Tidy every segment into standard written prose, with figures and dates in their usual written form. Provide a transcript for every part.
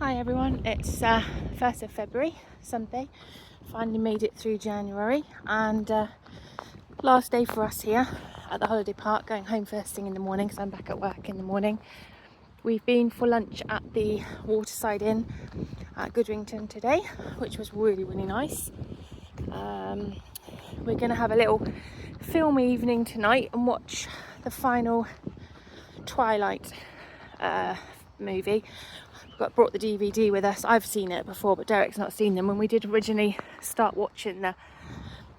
Hi everyone, it's 1st of February, Sunday. Finally made it through January and last day for us here at the holiday park, going home first thing in the morning because I'm back at work in the morning. We've been for lunch at the Waterside Inn at Goodrington today, which was really nice. We're going to have a little film evening tonight and watch the final Twilight movie. Brought the DVD with us. I've seen it before, but Derek's not seen them. When we did originally start watching the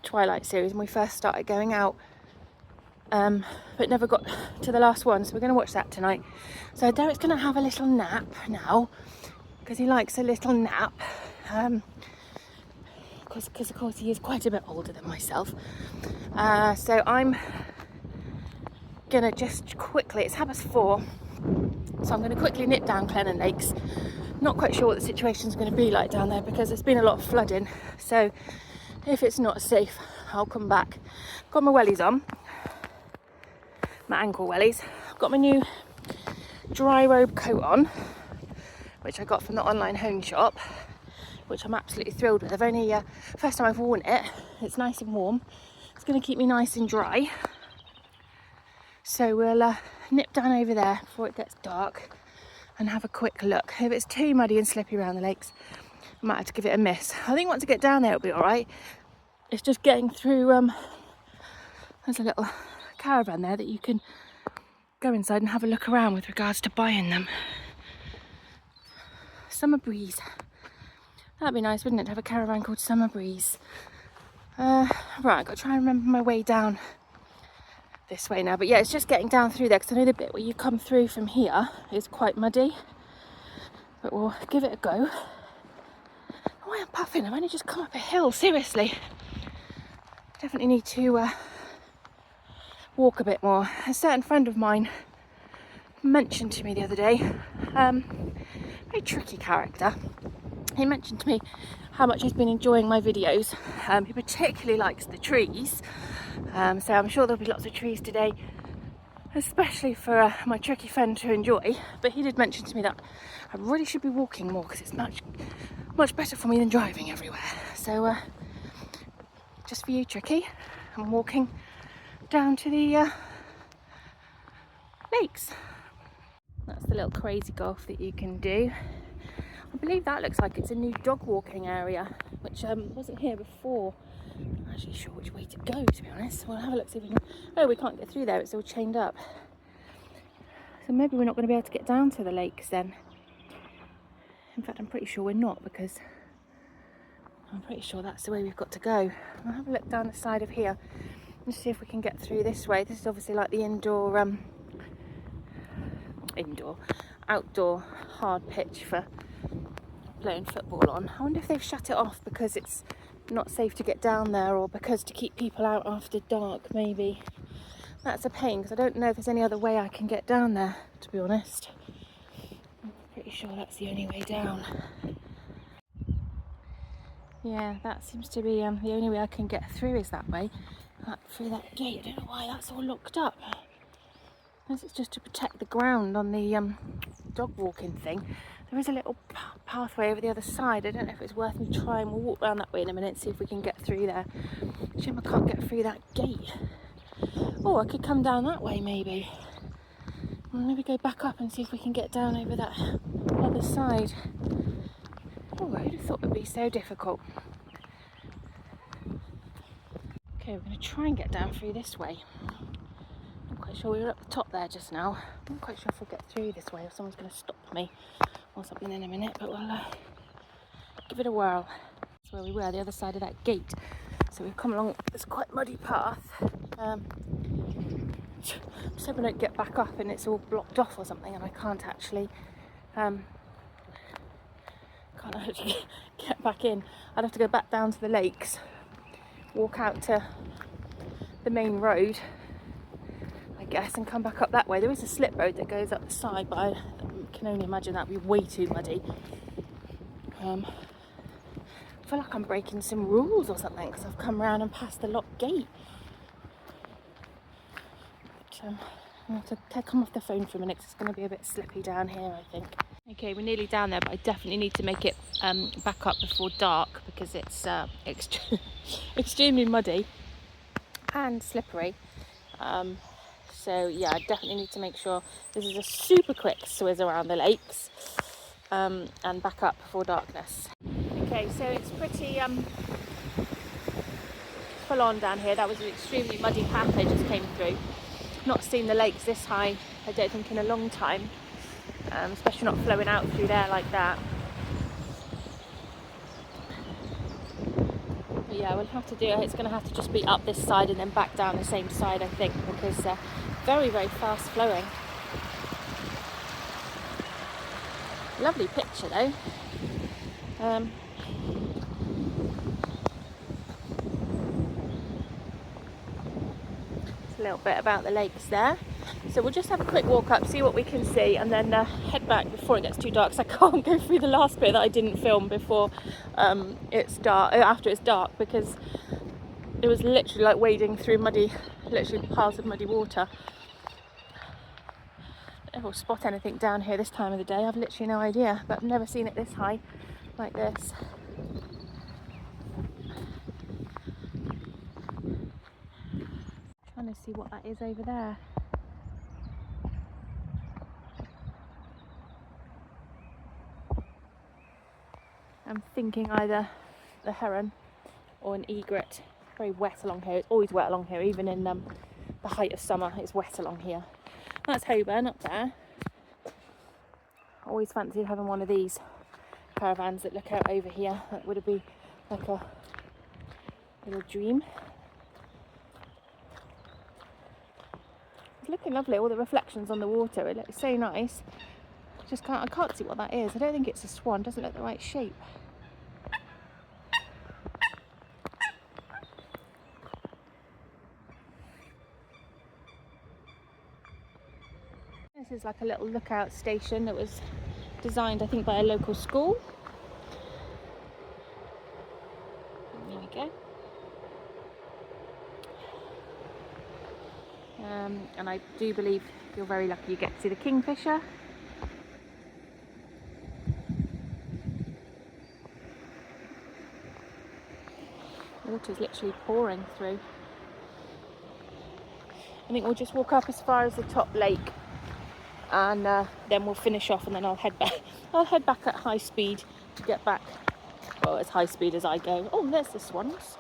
Twilight series, and we first started going out, but never got to the last one, so we're going to watch that tonight. So Derek's going to have a little nap now, because he likes a little nap, because of course he is quite a bit older than myself. So I'm going to just quickly, it's 4:30, so I'm going to quickly nip down Clennon Lakes. Not quite sure what the situation's going to be like down there because there's been a lot of flooding, so if it's not safe I'll come back. Got my wellies on, my ankle wellies. I've got my new dry robe coat on, which I got from the online home shop, which I'm absolutely thrilled with. I've only first time I've worn it. It's nice and warm. It's going to keep me nice and dry. So we'll nip down over there before it gets dark and have a quick look. If it's too muddy and slippy around the lakes, I might have to give it a miss. I think once I get down there it'll be alright. It's just getting through, there's a little caravan there that you can go inside and have a look around with regards to buying them. Summer Breeze. That'd be nice, wouldn't it, to have a caravan called Summer Breeze. Right, I've got to try and remember my way down this way now, but yeah, it's just getting down through there because I know the bit where you come through from here is quite muddy, but we'll give it a go. Oh, I'm puffing. I've only just come up a hill, seriously. Definitely need to walk a bit more. A certain friend of mine mentioned to me the other day, very tricky character. He mentioned to me how much he's been enjoying my videos. He particularly likes the trees, so I'm sure there'll be lots of trees today, especially for my tricky friend to enjoy. But he did mention to me that I really should be walking more because it's much better for me than driving everywhere. So just for you, Tricky, I'm walking down to the lakes. That's the little crazy golf that you can do. I believe that looks like it's a new dog walking area, which wasn't here before. I'm not actually sure which way to go, to be honest. We'll have a look, see if we can... Oh, we can't get through there, it's all chained up. So maybe we're not going to be able to get down to the lakes then. In fact, I'm pretty sure we're not, because I'm pretty sure that's the way we've got to go. I'll have a look down the side of here and see if we can get through this way. This is obviously like the outdoor hard pitch for playing football on. I wonder if they've shut it off because it's not safe to get down there, or because to keep people out after dark, maybe. That's a pain because I don't know if there's any other way I can get down there, to be honest. I'm pretty sure that's the only way down. Yeah, that seems to be the only way I can get through is that way, through that gate. I don't know why that's all locked up. Unless it's just to protect the ground on the dog walking thing. There is a little pathway over the other side. I don't know if it's worth me trying. We'll walk around that way in a minute and see if we can get through there. Shame I can't get through that gate. Oh, I could come down that way maybe. And maybe go back up and see if we can get down over that other side. Oh, I would have thought it would be so difficult. Okay, we're going to try and get down through this way. I'm quite sure we were at the top there just now. I'm not quite sure if we'll get through this way or someone's going to stop me or something in a minute, but we'll give it a whirl. That's where we were, the other side of that gate. So we've come along this quite muddy path. Just hope I don't get back up and it's all blocked off or something and I can't actually get back in. I'd have to go back down to the lakes, walk out to the main road, I guess, and come back up that way. There is a slip road that goes up the side, but I can only imagine that would be way too muddy. I feel like I'm breaking some rules or something because I've come round and passed the locked gate. But, I have to come off the phone for a minute because it's going to be a bit slippy down here, I think. Okay, we're nearly down there, but I definitely need to make it back up before dark because it's extremely muddy and slippery. So yeah, I definitely need to make sure this is a super quick swizz around the lakes and back up before darkness. Okay, so it's pretty full on down here. That was an extremely muddy path I just came through. Not seen the lakes this high, I don't think, in a long time, especially not flowing out through there like that. But yeah, we'll have to do it. It's going to have to just be up this side and then back down the same side, I think, because very, very fast flowing. Lovely picture though. A little bit about the lakes there, so we'll just have a quick walk up, see what we can see, and then head back before it gets too dark, because I can't go through the last bit that I didn't film before it's dark, after it's dark, because it was literally like wading through literally piles of muddy water. I don't know if we'll spot anything down here this time of the day. I've literally no idea, but I've never seen it this high like this. Trying to see what that is over there. I'm thinking either the heron or an egret. Very wet along here. It's always wet along here, even in the height of summer. It's wet along here. That's Holborn up there. Always fancied having one of these caravans that look out over here. That would be like a little dream. It's looking lovely. All the reflections on the water. It looks so nice. I can't see what that is. I don't think it's a swan. It doesn't look the right shape. This is like a little lookout station that was designed, I think, by a local school. There we go. And I do believe you're very lucky you get to see the kingfisher. Water's literally pouring through. I think we'll just walk up as far as the top lake, and then we'll finish off, and then I'll head back. I'll head back at high speed to get back, well, as high speed as I go. Oh, there's the swans.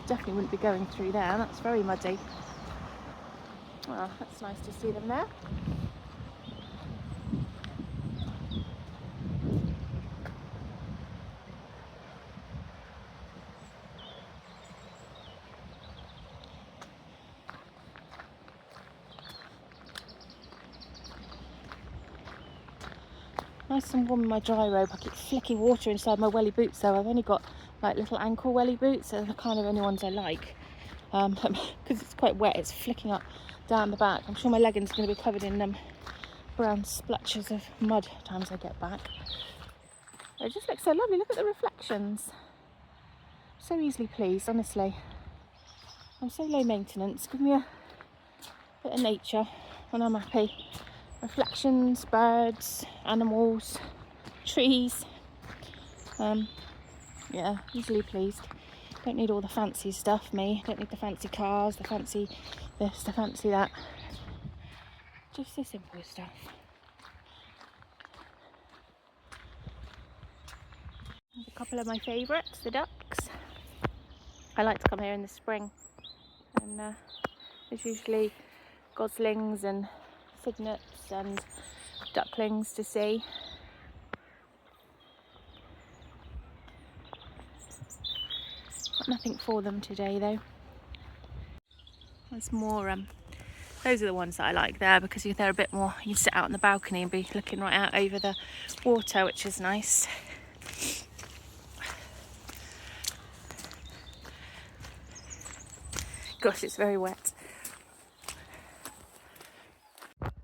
Definitely wouldn't be going through there. That's very muddy. Well, that's nice to see them there. Nice and warm in my dry robe. I keep flicking water inside my welly boots, though. I've only got like little ankle welly boots, so they're the kind of only ones I like. Because it's quite wet, it's flicking up down the back. I'm sure my leggings are going to be covered in brown splotches of mud times I get back. It just looks so lovely. Look at the reflections. So easily pleased, honestly. I'm so low maintenance. Give me a bit of nature and I'm happy. Reflections, birds, animals, trees. Yeah, easily pleased. Don't need all the fancy stuff, me. Don't need the fancy cars, the fancy this, the fancy that. Just the simple stuff. There's a couple of my favourites, the ducks. I like to come here in the spring, and there's usually goslings and cygnets and ducklings to see. Got nothing for them today though. There's more, those are the ones that I like there, because they're a bit more, you sit out on the balcony and be looking right out over the water, which is nice. Gosh, it's very wet.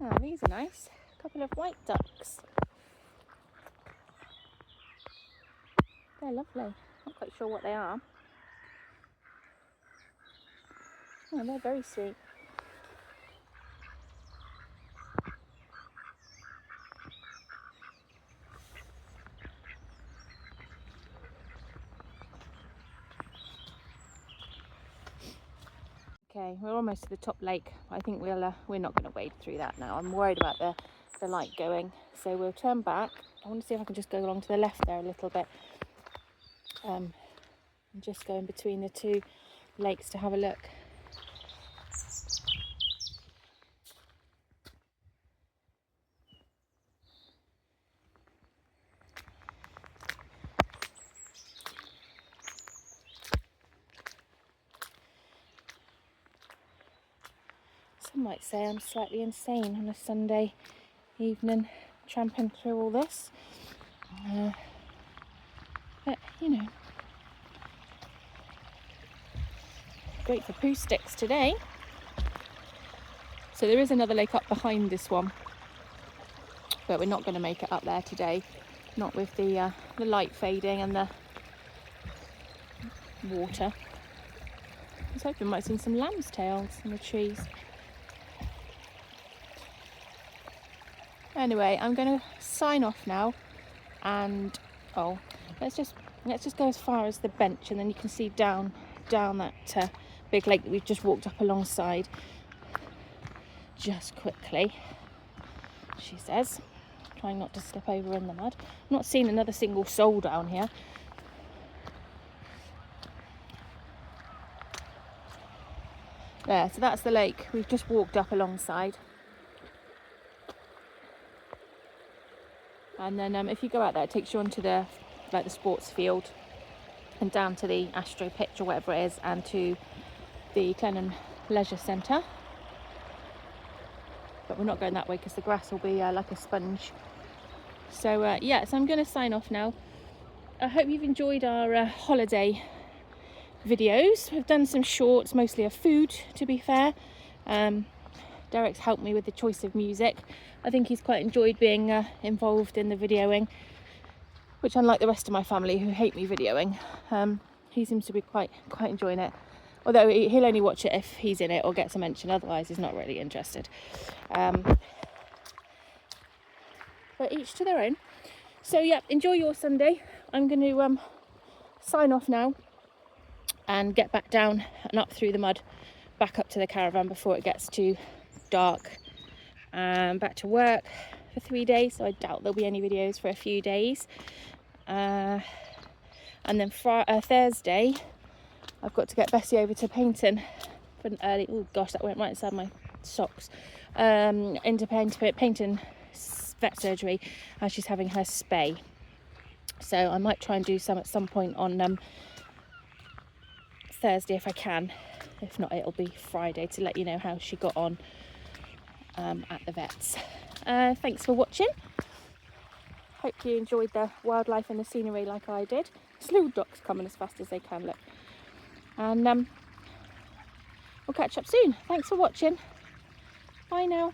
Oh, these are nice. A couple of white ducks. They're lovely. Not quite sure what they are. Oh, they're very sweet. Okay, we're almost to the top lake. I think we're not going to wade through that now. I'm worried about the light going, so we'll turn back. I want to see if I can just go along to the left there a little bit, and just go in between the two lakes to have a look. Some might say I'm slightly insane on a Sunday evening tramping through all this, but you know, great for poo sticks today. So there is another lake up behind this one, but we're not going to make it up there today, not with the light fading and the water. I was hoping we might see some lamb's tails in the trees. Anyway, I'm going to sign off now, and let's just go as far as the bench, and then you can see down that big lake that we've just walked up alongside. Just quickly, she says, trying not to slip over in the mud. I'm not seeing another single soul down here. There, so that's the lake we've just walked up alongside. And then if you go out there, it takes you onto the sports field and down to the Astro pitch or whatever it is, and to the Clennon Leisure Centre. But we're not going that way because the grass will be like a sponge. So yeah, so I'm going to sign off now. I hope you've enjoyed our holiday videos. We've done some shorts, mostly of food, to be fair. Derek's helped me with the choice of music. I think he's quite enjoyed being involved in the videoing, which, unlike the rest of my family who hate me videoing, he seems to be quite enjoying it. Although he'll only watch it if he's in it or gets a mention, otherwise he's not really interested. But each to their own. So yeah, enjoy your Sunday. I'm going to sign off now and get back down and up through the mud, back up to the caravan before it gets too dark. Back to work for 3 days, so I doubt there'll be any videos for a few days. And then Thursday, I've got to get Bessie over to Paynton for an early. Oh gosh, that went right inside my socks. Into Paynton vet surgery, as she's having her spay. So I might try and do some at some point on Thursday if I can. If not, it'll be Friday to let you know how she got on at the vets. Thanks for watching. Hope you enjoyed the wildlife and the scenery like I did. There's little ducks coming as fast as they can, look. And we'll catch up soon. Thanks for watching. Bye now.